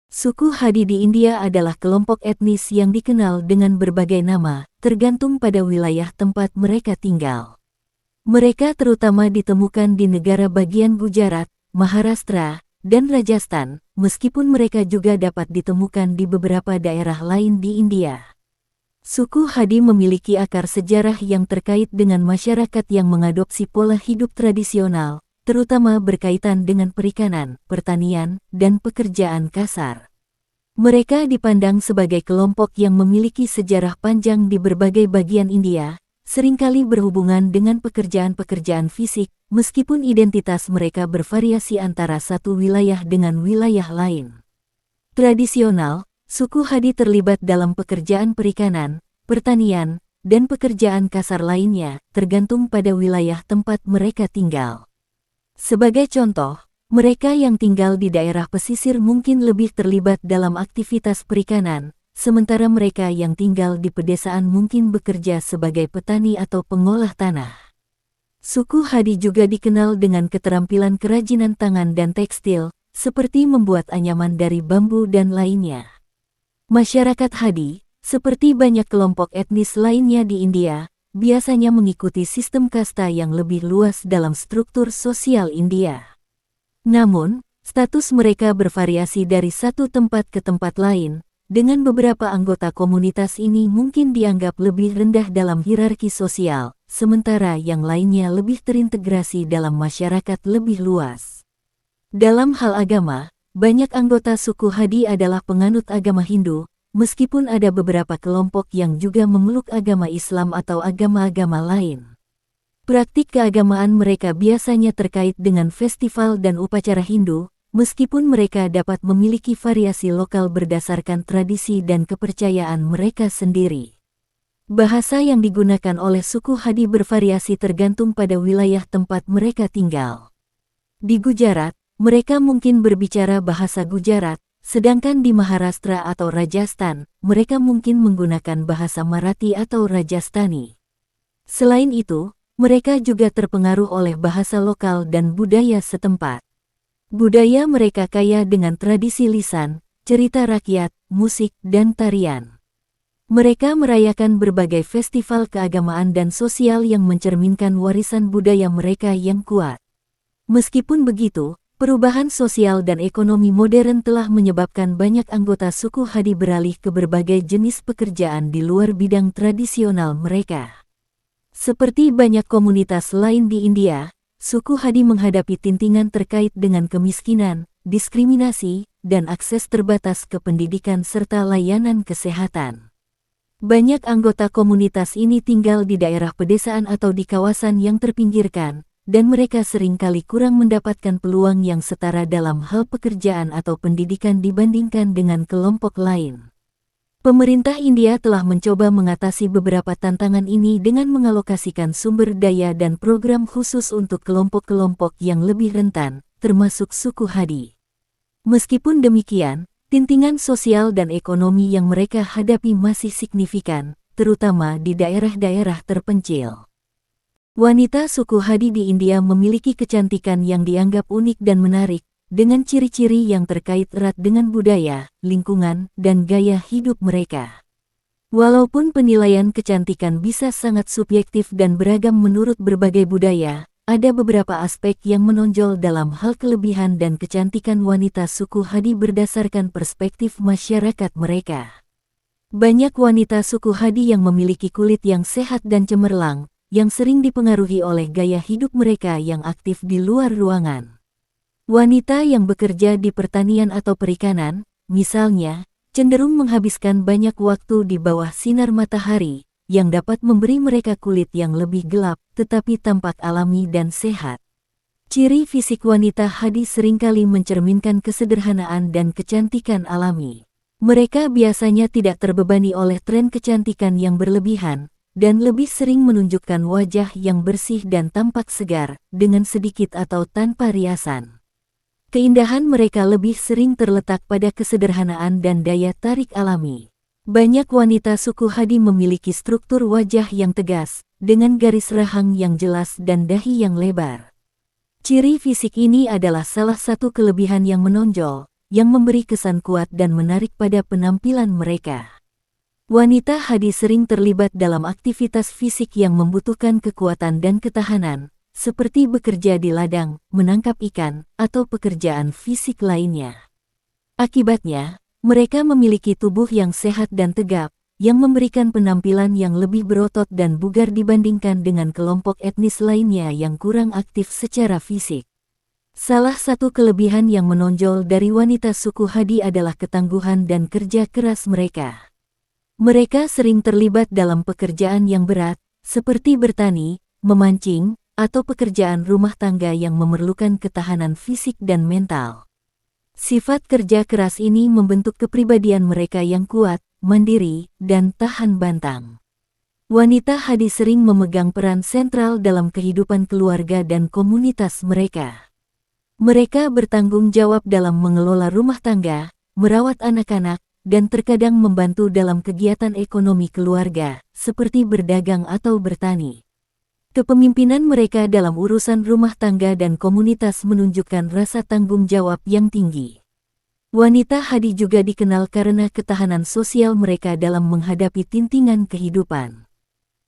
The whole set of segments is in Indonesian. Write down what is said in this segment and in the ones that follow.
Suku Hadi di India adalah kelompok etnis yang dikenal dengan berbagai nama, tergantung pada wilayah tempat mereka tinggal. Mereka terutama ditemukan di negara bagian Gujarat, Maharashtra, dan Rajasthan, meskipun mereka juga dapat ditemukan di beberapa daerah lain di India. Suku Hadi memiliki akar sejarah yang terkait dengan masyarakat yang mengadopsi pola hidup tradisional, terutama berkaitan dengan perikanan, pertanian, dan pekerjaan kasar. Mereka dipandang sebagai kelompok yang memiliki sejarah panjang di berbagai bagian India, seringkali berhubungan dengan pekerjaan-pekerjaan fisik, meskipun identitas mereka bervariasi antara satu wilayah dengan wilayah lain. Tradisional, suku Hadi terlibat dalam pekerjaan perikanan, pertanian, dan pekerjaan kasar lainnya, tergantung pada wilayah tempat mereka tinggal. Sebagai contoh, mereka yang tinggal di daerah pesisir mungkin lebih terlibat dalam aktivitas perikanan, sementara mereka yang tinggal di pedesaan mungkin bekerja sebagai petani atau pengolah tanah. Suku Hadi juga dikenal dengan keterampilan kerajinan tangan dan tekstil, seperti membuat anyaman dari bambu dan lainnya. Masyarakat Hadi, seperti banyak kelompok etnis lainnya di India, biasanya mengikuti sistem kasta yang lebih luas dalam struktur sosial India. Namun, status mereka bervariasi dari satu tempat ke tempat lain, dengan beberapa anggota komunitas ini mungkin dianggap lebih rendah dalam hierarki sosial, sementara yang lainnya lebih terintegrasi dalam masyarakat lebih luas. Dalam hal agama, banyak anggota suku Hadi adalah penganut agama Hindu, meskipun ada beberapa kelompok yang juga memeluk agama Islam atau agama-agama lain. Praktik keagamaan mereka biasanya terkait dengan festival dan upacara Hindu, meskipun mereka dapat memiliki variasi lokal berdasarkan tradisi dan kepercayaan mereka sendiri. Bahasa yang digunakan oleh suku Hadi bervariasi tergantung pada wilayah tempat mereka tinggal. Di Gujarat, mereka mungkin berbicara bahasa Gujarat, sedangkan di Maharashtra atau Rajasthan, mereka mungkin menggunakan bahasa Marathi atau Rajasthani. Selain itu, mereka juga terpengaruh oleh bahasa lokal dan budaya setempat. Budaya mereka kaya dengan tradisi lisan, cerita rakyat, musik, dan tarian. Mereka merayakan berbagai festival keagamaan dan sosial yang mencerminkan warisan budaya mereka yang kuat. Meskipun begitu, perubahan sosial dan ekonomi modern telah menyebabkan banyak anggota suku Hadi beralih ke berbagai jenis pekerjaan di luar bidang tradisional mereka. Seperti banyak komunitas lain di India, suku Hadi menghadapi tintingan terkait dengan kemiskinan, diskriminasi, dan akses terbatas ke pendidikan serta layanan kesehatan. Banyak anggota komunitas ini tinggal di daerah pedesaan atau di kawasan yang terpinggirkan, dan mereka seringkali kurang mendapatkan peluang yang setara dalam hal pekerjaan atau pendidikan dibandingkan dengan kelompok lain. Pemerintah India telah mencoba mengatasi beberapa tantangan ini dengan mengalokasikan sumber daya dan program khusus untuk kelompok-kelompok yang lebih rentan, termasuk suku Hadi. Meskipun demikian, tintingan sosial dan ekonomi yang mereka hadapi masih signifikan, terutama di daerah-daerah terpencil. Wanita suku Hadi di India memiliki kecantikan yang dianggap unik dan menarik, dengan ciri-ciri yang terkait erat dengan budaya, lingkungan, dan gaya hidup mereka. Walaupun penilaian kecantikan bisa sangat subjektif dan beragam menurut berbagai budaya, ada beberapa aspek yang menonjol dalam hal kelebihan dan kecantikan wanita suku Hadi berdasarkan perspektif masyarakat mereka. Banyak wanita suku Hadi yang memiliki kulit yang sehat dan cemerlang, yang sering dipengaruhi oleh gaya hidup mereka yang aktif di luar ruangan. Wanita yang bekerja di pertanian atau perikanan, misalnya, cenderung menghabiskan banyak waktu di bawah sinar matahari, yang dapat memberi mereka kulit yang lebih gelap, tetapi tampak alami dan sehat. Ciri fisik wanita Hadi seringkali mencerminkan kesederhanaan dan kecantikan alami. Mereka biasanya tidak terbebani oleh tren kecantikan yang berlebihan, dan lebih sering menunjukkan wajah yang bersih dan tampak segar, dengan sedikit atau tanpa riasan. Keindahan mereka lebih sering terletak pada kesederhanaan dan daya tarik alami. Banyak wanita suku Hadi memiliki struktur wajah yang tegas, dengan garis rahang yang jelas dan dahi yang lebar. Ciri fisik ini adalah salah satu kelebihan yang menonjol, yang memberi kesan kuat dan menarik pada penampilan mereka. Wanita Hadi sering terlibat dalam aktivitas fisik yang membutuhkan kekuatan dan ketahanan, seperti bekerja di ladang, menangkap ikan, atau pekerjaan fisik lainnya. Akibatnya, mereka memiliki tubuh yang sehat dan tegap, yang memberikan penampilan yang lebih berotot dan bugar dibandingkan dengan kelompok etnis lainnya yang kurang aktif secara fisik. Salah satu kelebihan yang menonjol dari wanita suku Hadi adalah ketangguhan dan kerja keras mereka. Mereka sering terlibat dalam pekerjaan yang berat, seperti bertani, memancing, atau pekerjaan rumah tangga yang memerlukan ketahanan fisik dan mental. Sifat kerja keras ini membentuk kepribadian mereka yang kuat, mandiri, dan tahan bantang. Wanita Hadi sering memegang peran sentral dalam kehidupan keluarga dan komunitas mereka. Mereka bertanggung jawab dalam mengelola rumah tangga, merawat anak-anak, dan terkadang membantu dalam kegiatan ekonomi keluarga, seperti berdagang atau bertani. Kepemimpinan mereka dalam urusan rumah tangga dan komunitas menunjukkan rasa tanggung jawab yang tinggi. Wanita Hadi juga dikenal karena ketahanan sosial mereka dalam menghadapi tintingan kehidupan.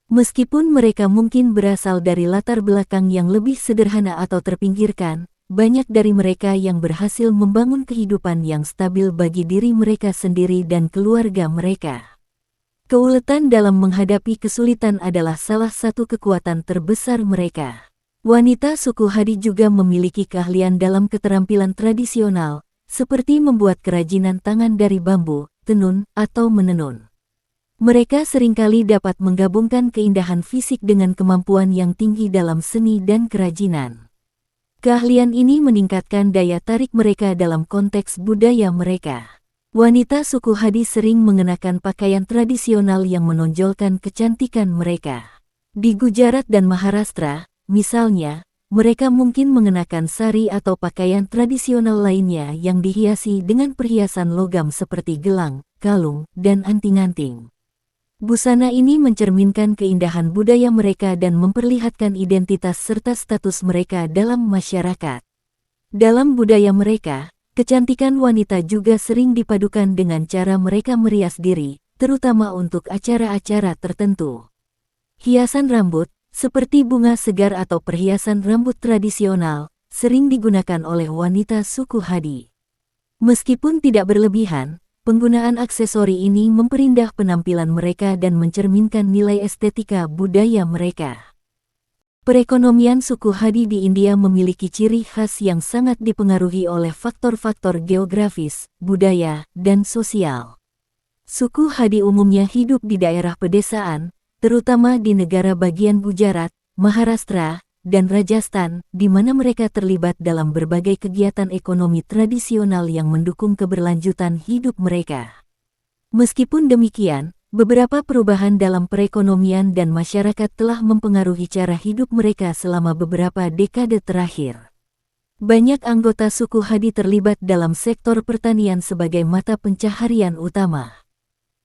Meskipun mereka mungkin berasal dari latar belakang yang lebih sederhana atau terpinggirkan, banyak dari mereka yang berhasil membangun kehidupan yang stabil bagi diri mereka sendiri dan keluarga mereka. Keuletan dalam menghadapi kesulitan adalah salah satu kekuatan terbesar mereka. Wanita suku Hadi juga memiliki keahlian dalam keterampilan tradisional, seperti membuat kerajinan tangan dari bambu, tenun, atau menenun. Mereka seringkali dapat menggabungkan keindahan fisik dengan kemampuan yang tinggi dalam seni dan kerajinan. Keahlian ini meningkatkan daya tarik mereka dalam konteks budaya mereka. Wanita suku Hadi sering mengenakan pakaian tradisional yang menonjolkan kecantikan mereka. Di Gujarat dan Maharashtra, misalnya, mereka mungkin mengenakan sari atau pakaian tradisional lainnya yang dihiasi dengan perhiasan logam seperti gelang, kalung, dan anting-anting. Busana ini mencerminkan keindahan budaya mereka dan memperlihatkan identitas serta status mereka dalam masyarakat. Dalam budaya mereka, kecantikan wanita juga sering dipadukan dengan cara mereka merias diri, terutama untuk acara-acara tertentu. Hiasan rambut, seperti bunga segar atau perhiasan rambut tradisional, sering digunakan oleh wanita suku Hadi. Meskipun tidak berlebihan, penggunaan aksesori ini memperindah penampilan mereka dan mencerminkan nilai estetika budaya mereka. Perekonomian suku Hadi di India memiliki ciri khas yang sangat dipengaruhi oleh faktor-faktor geografis, budaya, dan sosial. Suku Hadi umumnya hidup di daerah pedesaan, terutama di negara bagian Gujarat, Maharashtra, dan Rajasthan, di mana mereka terlibat dalam berbagai kegiatan ekonomi tradisional yang mendukung keberlanjutan hidup mereka. Meskipun demikian, beberapa perubahan dalam perekonomian dan masyarakat telah mempengaruhi cara hidup mereka selama beberapa dekade terakhir. Banyak anggota suku Hadi terlibat dalam sektor pertanian sebagai mata pencaharian utama.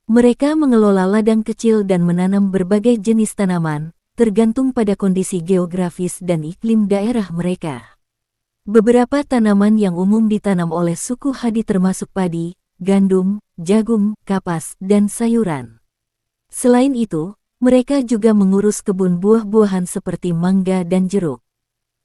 Mereka mengelola ladang kecil dan menanam berbagai jenis tanaman, tergantung pada kondisi geografis dan iklim daerah mereka. Beberapa tanaman yang umum ditanam oleh suku Hadi termasuk padi, gandum, jagung, kapas, dan sayuran. Selain itu, mereka juga mengurus kebun buah-buahan seperti mangga dan jeruk.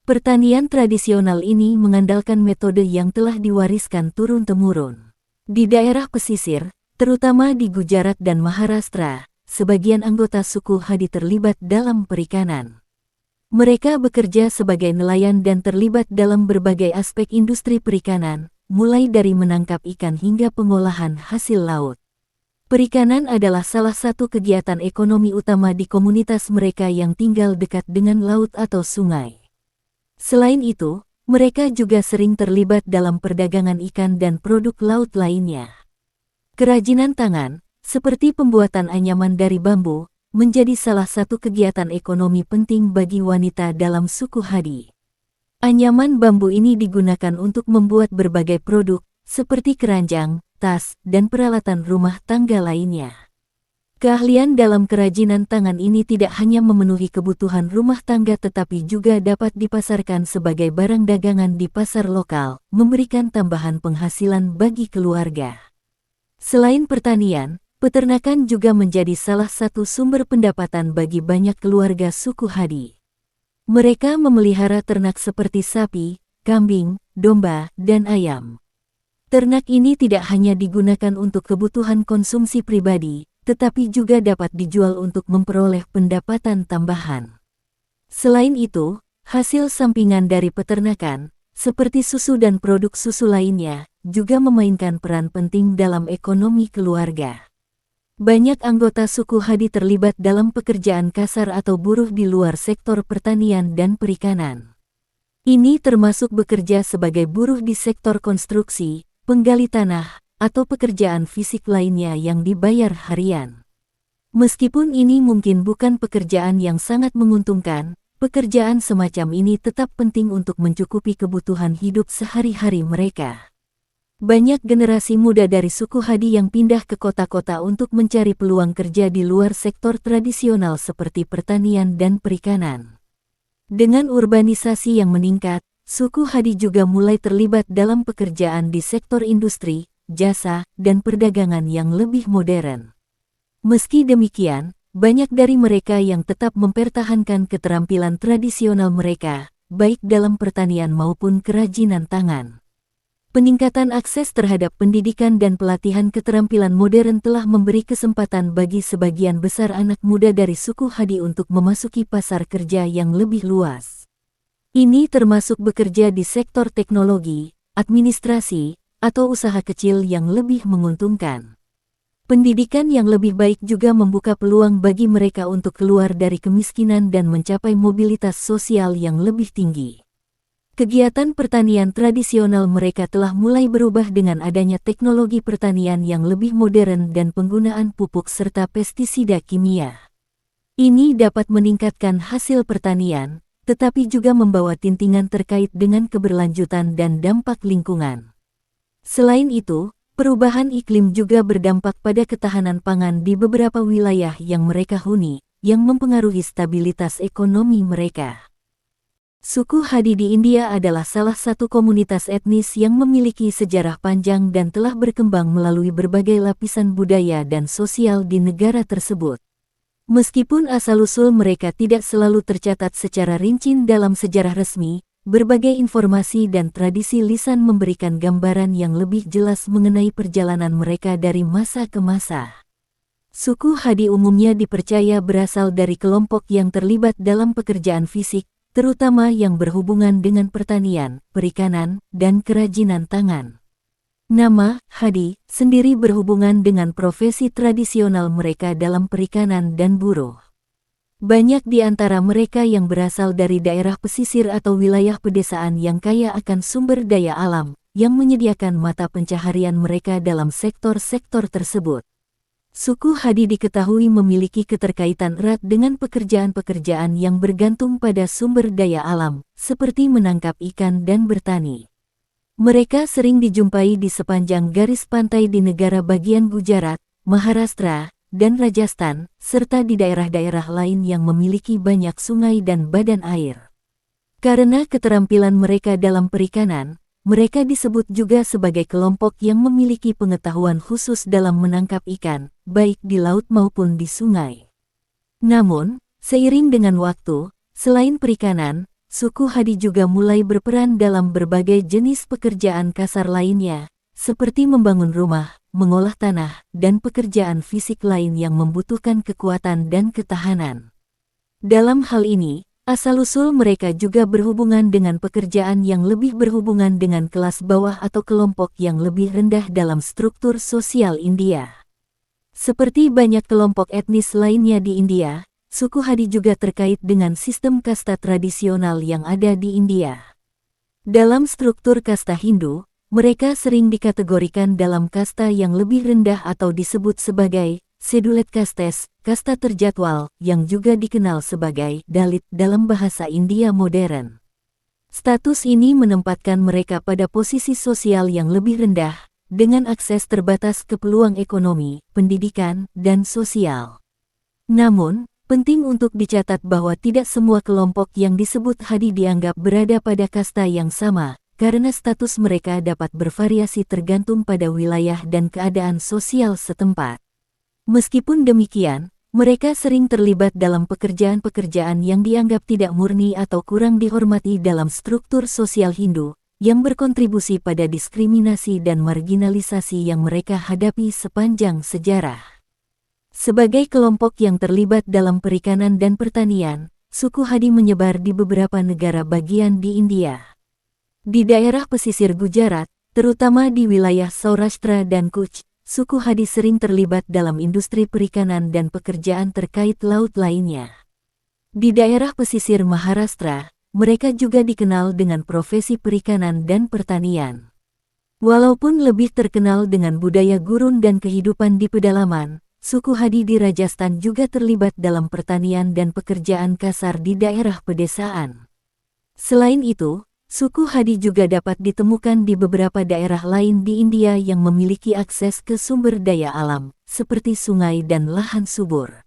Pertanian tradisional ini mengandalkan metode yang telah diwariskan turun-temurun. Di daerah pesisir, terutama di Gujarat dan Maharashtra, sebagian anggota suku Hadi terlibat dalam perikanan. Mereka bekerja sebagai nelayan dan terlibat dalam berbagai aspek industri perikanan, mulai dari menangkap ikan hingga pengolahan hasil laut. Perikanan adalah salah satu kegiatan ekonomi utama di komunitas mereka yang tinggal dekat dengan laut atau sungai. Selain itu, mereka juga sering terlibat dalam perdagangan ikan dan produk laut lainnya. Kerajinan tangan, seperti pembuatan anyaman dari bambu, menjadi salah satu kegiatan ekonomi penting bagi wanita dalam suku Hadi. Anyaman bambu ini digunakan untuk membuat berbagai produk, seperti keranjang, tas, dan peralatan rumah tangga lainnya. Keahlian dalam kerajinan tangan ini tidak hanya memenuhi kebutuhan rumah tangga tetapi juga dapat dipasarkan sebagai barang dagangan di pasar lokal, memberikan tambahan penghasilan bagi keluarga. Selain pertanian, peternakan juga menjadi salah satu sumber pendapatan bagi banyak keluarga suku Hadi. Mereka memelihara ternak seperti sapi, kambing, domba, dan ayam. Ternak ini tidak hanya digunakan untuk kebutuhan konsumsi pribadi, tetapi juga dapat dijual untuk memperoleh pendapatan tambahan. Selain itu, hasil sampingan dari peternakan, seperti susu dan produk susu lainnya, juga memainkan peran penting dalam ekonomi keluarga. Banyak anggota suku Hadi terlibat dalam pekerjaan kasar atau buruh di luar sektor pertanian dan perikanan. Ini termasuk bekerja sebagai buruh di sektor konstruksi, penggali tanah, atau pekerjaan fisik lainnya yang dibayar harian. Meskipun ini mungkin bukan pekerjaan yang sangat menguntungkan, pekerjaan semacam ini tetap penting untuk mencukupi kebutuhan hidup sehari-hari mereka. Banyak generasi muda dari suku Hadi yang pindah ke kota-kota untuk mencari peluang kerja di luar sektor tradisional seperti pertanian dan perikanan. Dengan urbanisasi yang meningkat, suku Hadi juga mulai terlibat dalam pekerjaan di sektor industri, jasa, dan perdagangan yang lebih modern. Meski demikian, banyak dari mereka yang tetap mempertahankan keterampilan tradisional mereka, baik dalam pertanian maupun kerajinan tangan. Peningkatan akses terhadap pendidikan dan pelatihan keterampilan modern telah memberi kesempatan bagi sebagian besar anak muda dari suku Hadi untuk memasuki pasar kerja yang lebih luas. Ini termasuk bekerja di sektor teknologi, administrasi, atau usaha kecil yang lebih menguntungkan. Pendidikan yang lebih baik juga membuka peluang bagi mereka untuk keluar dari kemiskinan dan mencapai mobilitas sosial yang lebih tinggi. Kegiatan pertanian tradisional mereka telah mulai berubah dengan adanya teknologi pertanian yang lebih modern dan penggunaan pupuk serta pestisida kimia. Ini dapat meningkatkan hasil pertanian, tetapi juga membawa tintingan terkait dengan keberlanjutan dan dampak lingkungan. Selain itu, perubahan iklim juga berdampak pada ketahanan pangan di beberapa wilayah yang mereka huni, yang mempengaruhi stabilitas ekonomi mereka. Suku Hadi di India adalah salah satu komunitas etnis yang memiliki sejarah panjang dan telah berkembang melalui berbagai lapisan budaya dan sosial di negara tersebut. Meskipun asal-usul mereka tidak selalu tercatat secara rinci dalam sejarah resmi, berbagai informasi dan tradisi lisan memberikan gambaran yang lebih jelas mengenai perjalanan mereka dari masa ke masa. Suku Hadi umumnya dipercaya berasal dari kelompok yang terlibat dalam pekerjaan fisik, terutama yang berhubungan dengan pertanian, perikanan, dan kerajinan tangan. Nama Hadi sendiri berhubungan dengan profesi tradisional mereka dalam perikanan dan buruh. Banyak di antara mereka yang berasal dari daerah pesisir atau wilayah pedesaan yang kaya akan sumber daya alam, yang menyediakan mata pencaharian mereka dalam sektor-sektor tersebut. Suku Hadi diketahui memiliki keterkaitan erat dengan pekerjaan-pekerjaan yang bergantung pada sumber daya alam, seperti menangkap ikan dan bertani. Mereka sering dijumpai di sepanjang garis pantai di negara bagian Gujarat, Maharashtra, dan Rajasthan, serta di daerah-daerah lain yang memiliki banyak sungai dan badan air. Karena keterampilan mereka dalam perikanan, mereka disebut juga sebagai kelompok yang memiliki pengetahuan khusus dalam menangkap ikan, baik di laut maupun di sungai. Namun, seiring dengan waktu, selain perikanan, suku Hadi juga mulai berperan dalam berbagai jenis pekerjaan kasar lainnya, seperti membangun rumah, mengolah tanah, dan pekerjaan fisik lain yang membutuhkan kekuatan dan ketahanan. Dalam hal ini, asal-usul mereka juga berhubungan dengan pekerjaan yang lebih berhubungan dengan kelas bawah atau kelompok yang lebih rendah dalam struktur sosial India. Seperti banyak kelompok etnis lainnya di India, suku Hadi juga terkait dengan sistem kasta tradisional yang ada di India. Dalam struktur kasta Hindu, mereka sering dikategorikan dalam kasta yang lebih rendah atau disebut sebagai Scheduled Castes, kasta terjadwal, yang juga dikenal sebagai Dalit dalam bahasa India modern. Status ini menempatkan mereka pada posisi sosial yang lebih rendah, dengan akses terbatas ke peluang ekonomi, pendidikan, dan sosial. Namun, penting untuk dicatat bahwa tidak semua kelompok yang disebut Hadi dianggap berada pada kasta yang sama, karena status mereka dapat bervariasi tergantung pada wilayah dan keadaan sosial setempat. Meskipun demikian, mereka sering terlibat dalam pekerjaan-pekerjaan yang dianggap tidak murni atau kurang dihormati dalam struktur sosial Hindu, yang berkontribusi pada diskriminasi dan marginalisasi yang mereka hadapi sepanjang sejarah. Sebagai kelompok yang terlibat dalam perikanan dan pertanian, suku Hadi menyebar di beberapa negara bagian di India. Di daerah pesisir Gujarat, terutama di wilayah Saurashtra dan Kutch, suku Hadi sering terlibat dalam industri perikanan dan pekerjaan terkait laut lainnya. Di daerah pesisir Maharashtra, mereka juga dikenal dengan profesi perikanan dan pertanian. Walaupun lebih terkenal dengan budaya gurun dan kehidupan di pedalaman, suku Hadi di Rajasthan juga terlibat dalam pertanian dan pekerjaan kasar di daerah pedesaan. Selain itu, suku Hadi juga dapat ditemukan di beberapa daerah lain di India yang memiliki akses ke sumber daya alam, seperti sungai dan lahan subur.